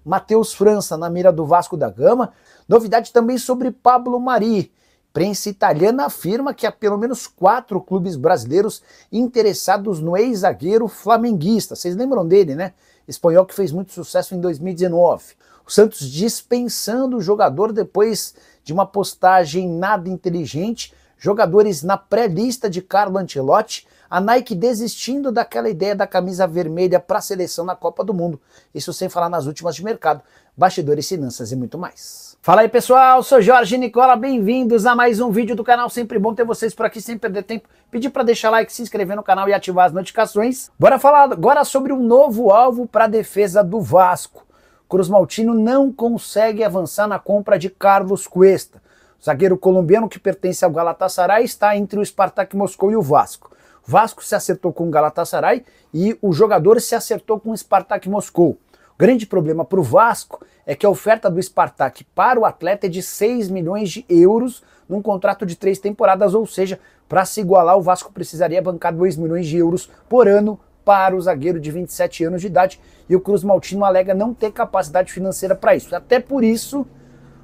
Matheus França na mira do Vasco da Gama. Novidade também sobre Pablo Mari. Prensa italiana afirma que há pelo menos 4 clubes brasileiros interessados no ex-zagueiro flamenguista. Vocês lembram dele, né? Espanhol que fez muito sucesso em 2019. O Santos dispensando o jogador depois de uma postagem nada inteligente. Jogadores na pré-lista de Carlo Ancelotti. A Nike desistindo daquela ideia da camisa vermelha para a seleção na Copa do Mundo. Isso sem falar nas últimas de mercado, bastidores, finanças e muito mais. Fala aí pessoal, sou Jorge Nicola, bem-vindos a mais um vídeo do canal. Sempre bom ter vocês por aqui, sem perder tempo. Pedir para deixar like, se inscrever no canal e ativar as notificações. Bora falar agora sobre um novo alvo para a defesa do Vasco. Cruz Maltino não consegue avançar na compra de Carlos Cuesta. O zagueiro colombiano que pertence ao Galatasaray está entre o Spartak Moscou e o Vasco. O Vasco se acertou com o Galatasaray e o jogador se acertou com o Spartak Moscou. O grande problema para o Vasco é que a oferta do Spartak para o atleta é de 6 milhões de euros num contrato de 3 temporadas, ou seja, para se igualar o Vasco precisaria bancar 2 milhões de euros por ano para o zagueiro de 27 anos de idade, e o Cruz Maltino alega não ter capacidade financeira para isso. Até por isso, o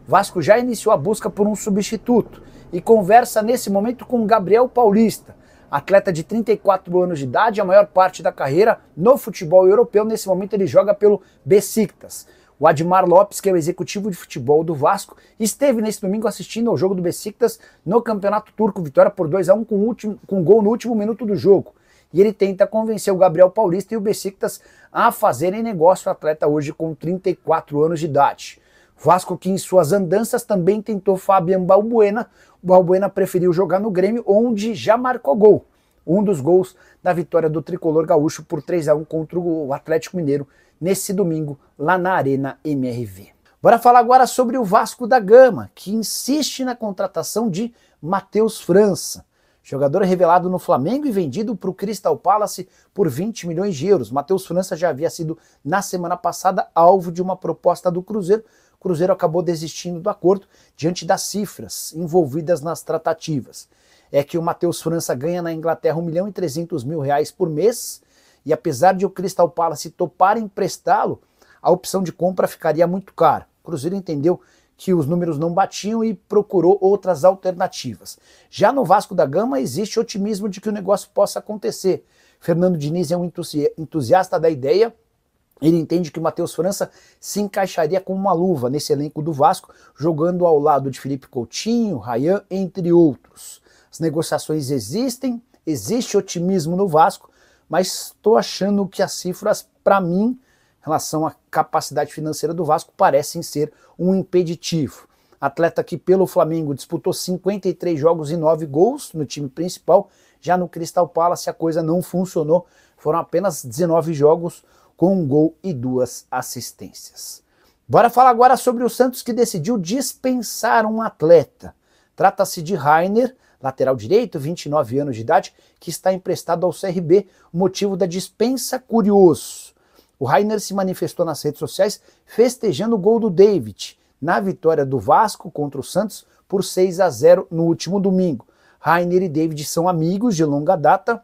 Vasco já iniciou a busca por um substituto e conversa nesse momento com Gabriel Paulista, atleta de 34 anos de idade, a maior parte da carreira no futebol europeu. Nesse momento ele joga pelo Besiktas. O Admar Lopes, que é o executivo de futebol do Vasco, esteve nesse domingo assistindo ao jogo do Besiktas no Campeonato Turco, vitória por 2-1 com gol no último minuto do jogo. E ele tenta convencer o Gabriel Paulista e o Besiktas a fazerem negócio. O atleta hoje com 34 anos de idade. Vasco que em suas andanças também tentou Fabian Balbuena. O Balbuena preferiu jogar no Grêmio, onde já marcou gol. Um dos gols da vitória do tricolor gaúcho por 3-1 contra o Atlético Mineiro nesse domingo lá na Arena MRV. Bora falar agora sobre o Vasco da Gama, que insiste na contratação de Matheus França. Jogador revelado no Flamengo e vendido para o Crystal Palace por 20 milhões de euros. Matheus França já havia sido, na semana passada, alvo de uma proposta do Cruzeiro. O Cruzeiro acabou desistindo do acordo diante das cifras envolvidas nas tratativas. É que o Matheus França ganha na Inglaterra R$1.300.000 por mês, e apesar de o Crystal Palace topar emprestá-lo, a opção de compra ficaria muito cara. O Cruzeiro entendeu que os números não batiam e procurou outras alternativas. Já no Vasco da Gama existe otimismo de que o negócio possa acontecer. Fernando Diniz é um entusiasta da ideia. Ele entende que o Matheus França se encaixaria como uma luva nesse elenco do Vasco, jogando ao lado de Felipe Coutinho, Ryan, entre outros. As negociações existem, existe otimismo no Vasco, mas estou achando que as cifras, para mim, em relação à capacidade financeira do Vasco, parecem ser um impeditivo. Atleta que pelo Flamengo disputou 53 jogos e 9 gols no time principal. Já no Crystal Palace a coisa não funcionou, foram apenas 19 jogos com 1 gol e 2 assistências. Bora falar agora sobre o Santos, que decidiu dispensar um atleta. Trata-se de Rainer, lateral direito, 29 anos de idade, que está emprestado ao CRB. O motivo da dispensa, curioso. O Rainer se manifestou nas redes sociais festejando o gol do David na vitória do Vasco contra o Santos por 6-0 no último domingo. Rainer e David são amigos de longa data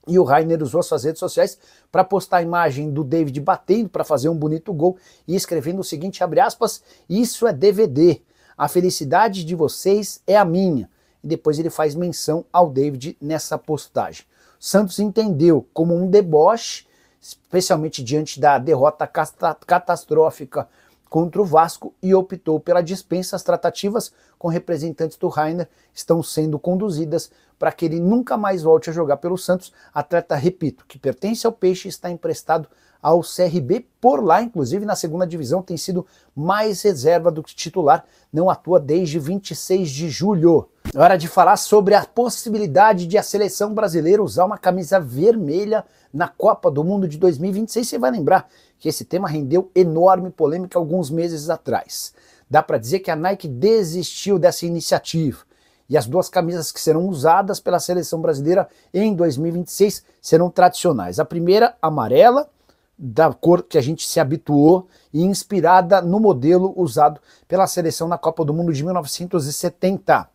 e o Rainer usou suas redes sociais para postar a imagem do David batendo para fazer um bonito gol e escrevendo o seguinte, abre aspas, isso é DVD, a felicidade de vocês é a minha. E depois ele faz menção ao David nessa postagem. O Santos entendeu como um deboche, especialmente diante da derrota catastrófica contra o Vasco, e optou pela dispensa. As tratativas com representantes do Rainer estão sendo conduzidas para que ele nunca mais volte a jogar pelo Santos. Atleta, repito, que pertence ao Peixe, está emprestado ao CRB. Por lá, inclusive na segunda divisão, tem sido mais reserva do que titular, não atua desde 26 de julho. Hora de falar sobre a possibilidade de a seleção brasileira usar uma camisa vermelha na Copa do Mundo de 2026. Você vai lembrar que esse tema rendeu enorme polêmica alguns meses atrás. Dá para dizer que a Nike desistiu dessa iniciativa. E as duas camisas que serão usadas pela seleção brasileira em 2026 serão tradicionais. A primeira, amarela, da cor que a gente se habituou e inspirada no modelo usado pela seleção na Copa do Mundo de 1970.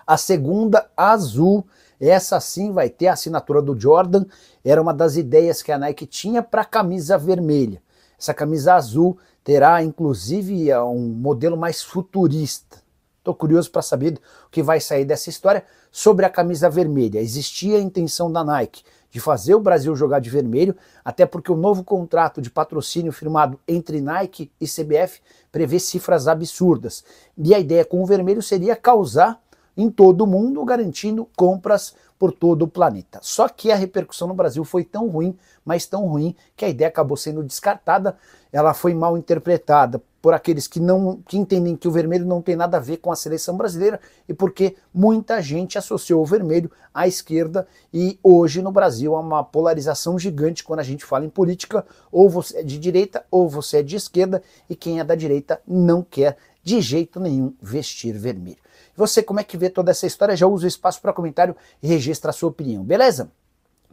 A segunda, azul, essa sim vai ter a assinatura do Jordan, era uma das ideias que a Nike tinha para a camisa vermelha. Essa camisa azul terá inclusive um modelo mais futurista. Estou curioso para saber o que vai sair dessa história. Sobre a camisa vermelha, existia a intenção da Nike de fazer o Brasil jogar de vermelho, até porque o novo contrato de patrocínio firmado entre Nike e CBF prevê cifras absurdas. E a ideia com o vermelho seria causar em todo o mundo, garantindo compras por todo o planeta. Só que a repercussão no Brasil foi tão ruim, mas tão ruim, que a ideia acabou sendo descartada. Ela foi mal interpretada por aqueles que entendem que o vermelho não tem nada a ver com a seleção brasileira e porque muita gente associou o vermelho à esquerda, e hoje no Brasil há uma polarização gigante quando a gente fala em política: ou você é de direita ou você é de esquerda, e quem é da direita não quer de jeito nenhum vestir vermelho. Você, como é que vê toda essa história? Já usa o espaço para comentário e registra a sua opinião, beleza?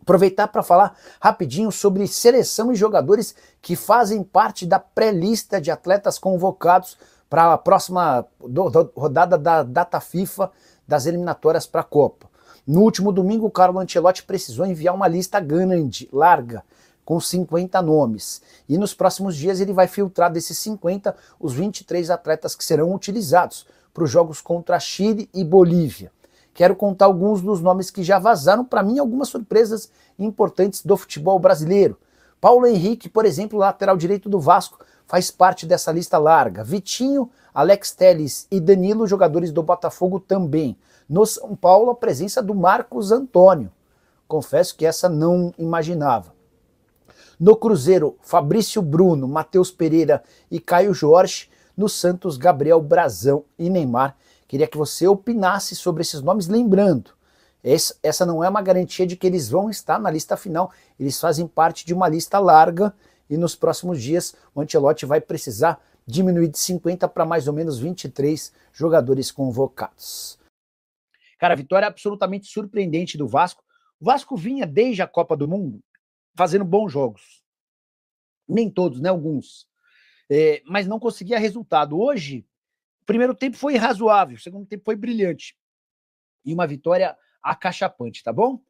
Aproveitar para falar rapidinho sobre seleção e jogadores que fazem parte da pré-lista de atletas convocados para a próxima rodada da data FIFA das eliminatórias para a Copa. No último domingo, o Carlo Ancelotti precisou enviar uma lista grande, larga, com 50 nomes. E nos próximos dias ele vai filtrar desses 50 os 23 atletas que serão utilizados para os jogos contra Chile e Bolívia. Quero contar alguns dos nomes que já vazaram, para mim algumas surpresas importantes do futebol brasileiro. Paulo Henrique, por exemplo, lateral direito do Vasco, faz parte dessa lista larga. Vitinho, Alex Telles e Danilo, jogadores do Botafogo também. No São Paulo, a presença do Marcos Antônio. Confesso que essa não imaginava. No Cruzeiro, Fabrício Bruno, Matheus Pereira e Caio Jorge. No Santos, Gabriel Brazão e Neymar. Queria que você opinasse sobre esses nomes, lembrando, essa não é uma garantia de que eles vão estar na lista final, eles fazem parte de uma lista larga, e nos próximos dias o Ancelotti vai precisar diminuir de 50 para mais ou menos 23 jogadores convocados. Cara, vitória absolutamente surpreendente do Vasco. O Vasco vinha desde a Copa do Mundo fazendo bons jogos. Nem todos, né? Alguns. Mas não conseguia resultado. Hoje, o primeiro tempo foi razoável, o segundo tempo foi brilhante. E uma vitória acachapante, tá bom?